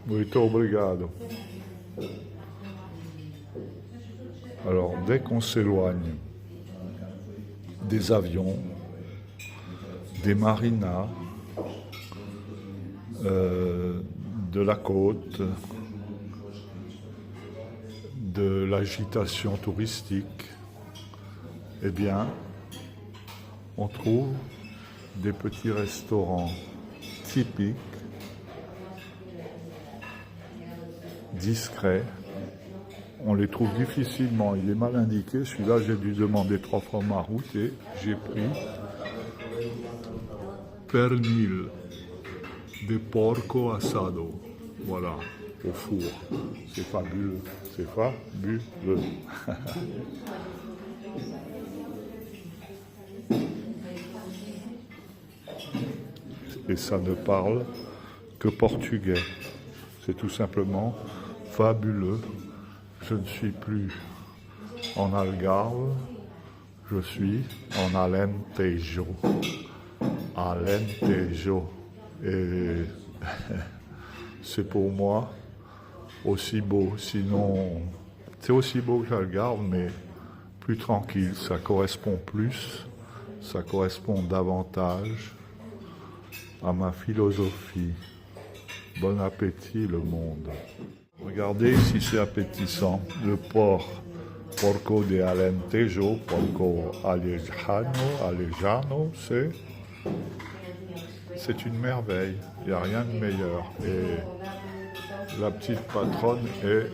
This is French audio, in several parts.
Muito obrigado. Alors, dès qu'on s'éloigne des avions, des marinas, de la côte, de l'agitation touristique, eh bien, on trouve des petits restaurants typiques, discrets. On les trouve difficilement, il est mal indiqué. Celui-là, j'ai dû demander 3 fois ma route et j'ai pris pernil de porco assado. Voilà, au four. C'est fabuleux, c'est fabuleux. Et ça ne parle que portugais. C'est tout simplement fabuleux. Je ne suis plus en Algarve, je suis en Alentejo. Alentejo. Et c'est pour moi aussi beau. Sinon, c'est aussi beau que l'Algarve, mais plus tranquille. Ça correspond plus, ça correspond davantage à ma philosophie. Bon appétit, le monde. Regardez si c'est appétissant. Le porco de Alentejo, porco alejano, c'est une merveille. Il n'y a rien de meilleur. Et la petite patronne est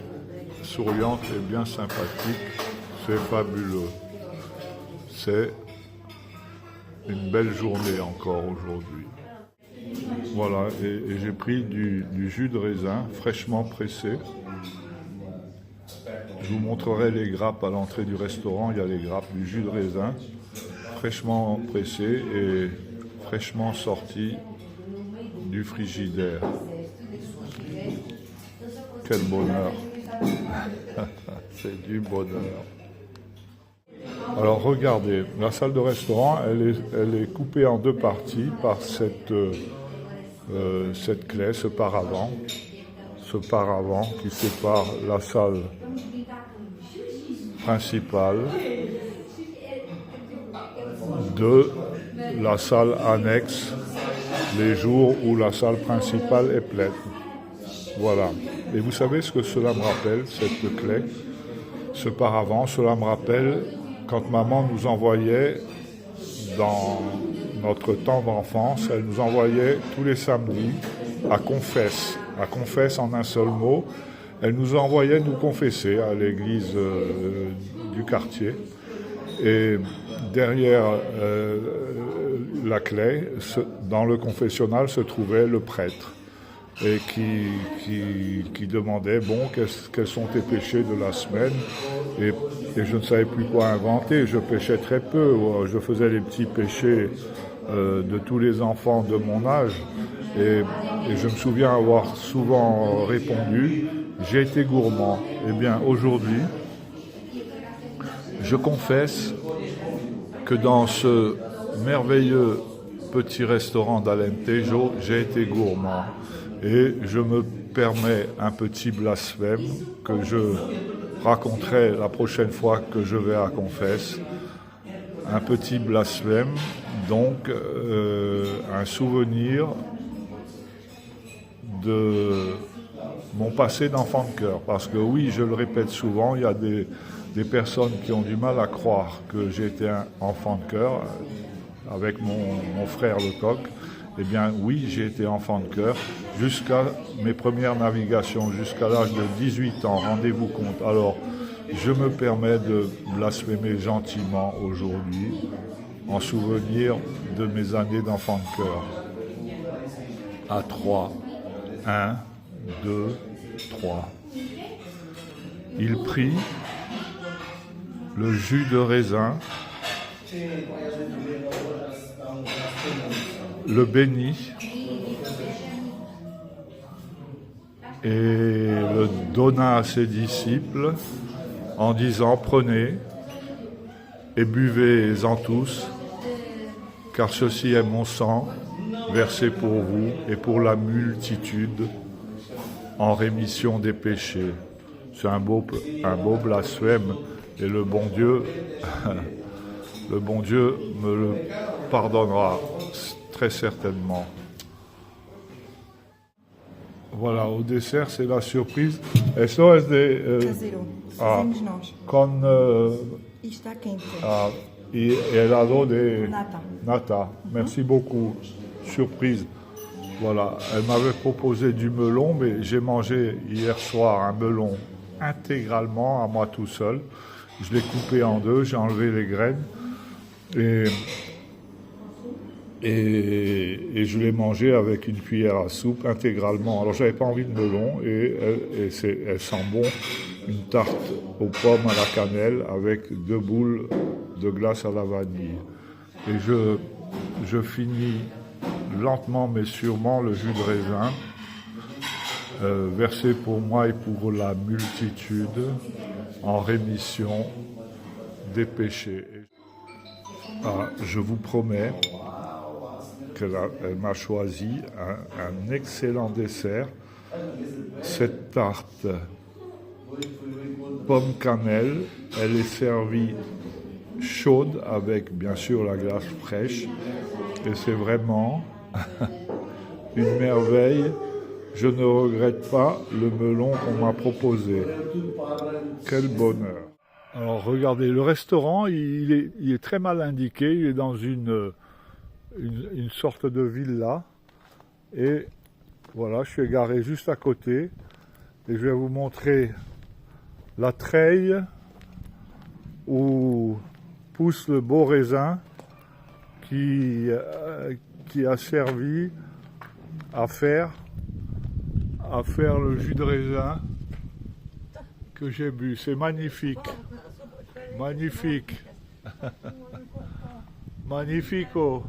souriante et bien sympathique. C'est fabuleux. C'est une belle journée encore aujourd'hui. Voilà, et j'ai pris du jus de raisin fraîchement pressé. Je vous montrerai les grappes à l'entrée du restaurant. Il y a les grappes du jus de raisin fraîchement pressé et fraîchement sorti du frigidaire. Quel bonheur! C'est du bonheur. Alors regardez, la salle de restaurant, elle est coupée en 2 parties par cette clé, ce paravent qui sépare la salle principale de la salle annexe les jours où la salle principale est pleine. Voilà. Et vous savez ce que cela me rappelle, cette clé, ce paravent? Cela me rappelle quand maman nous envoyait dans notre temps d'enfance, elle nous envoyait tous les samedis à confesse en un seul mot. Elle nous envoyait nous confesser à l'église du quartier. Et derrière la clé, dans le confessionnal, se trouvait le prêtre et qui demandait, bon, quels sont tes péchés de la semaine? Et je ne savais plus quoi inventer, je péchais très peu, je faisais les petits péchés de tous les enfants de mon âge. Et je me souviens avoir souvent répondu, j'ai été gourmand. Eh bien, aujourd'hui, je confesse que dans ce merveilleux petit restaurant d'Alentejo, j'ai été gourmand. Et je me permets un petit blasphème que je raconterai la prochaine fois que je vais à confesse. Un petit blasphème, donc un souvenir de mon passé d'enfant de cœur. Parce que oui, je le répète souvent, il y a des personnes qui ont du mal à croire que j'ai été un enfant de cœur avec mon frère le coq. Eh bien oui, j'ai été enfant de cœur jusqu'à mes premières navigations, jusqu'à l'âge de 18 ans, rendez-vous compte. Alors, je me permets de blasphémer gentiment aujourd'hui, en souvenir de mes années d'enfant de cœur. À 3, 1, 2, 3. Il prit le jus de raisin, le bénit et le donna à ses disciples en disant « Prenez et buvez-en tous, car ceci est mon sang, versé pour vous et pour la multitude, en rémission des péchés. C'est un beau blasphème, et le bon Dieu, le bon Dieu me le pardonnera très certainement. Voilà, au dessert, c'est la surprise. Eso es de... Caseiro. ah, Fizemos nós. con E está quente. y helado de Nata. nata. Merci beaucoup. Surprise. Voilà, elle m'avait proposé du melon, mais j'ai mangé hier soir un melon intégralement à moi tout seul. Je l'ai coupé en deux, j'ai enlevé les graines et je l'ai mangé avec une cuillère à soupe intégralement. Alors j'avais pas envie de melon et elle sent bon une tarte aux pommes à la cannelle avec 2 boules de glace à la vanille. Et je finis lentement mais sûrement le jus de raisin versé pour moi et pour la multitude en rémission des péchés. Je vous promets qu'elle m'a choisi un excellent dessert. Cette tarte pomme cannelle, elle est servie chaude avec bien sûr la glace fraîche et c'est vraiment une merveille. Je ne regrette pas le melon qu'on m'a proposé. Quel bonheur! Alors regardez, le restaurant, il est très mal indiqué, il est dans une sorte de villa. Et voilà, je suis égaré juste à côté. Et je vais vous montrer la treille où pousse le beau raisin qui a servi à faire le jus de raisin que j'ai bu. C'est magnifique. Magnifique. Magnifico.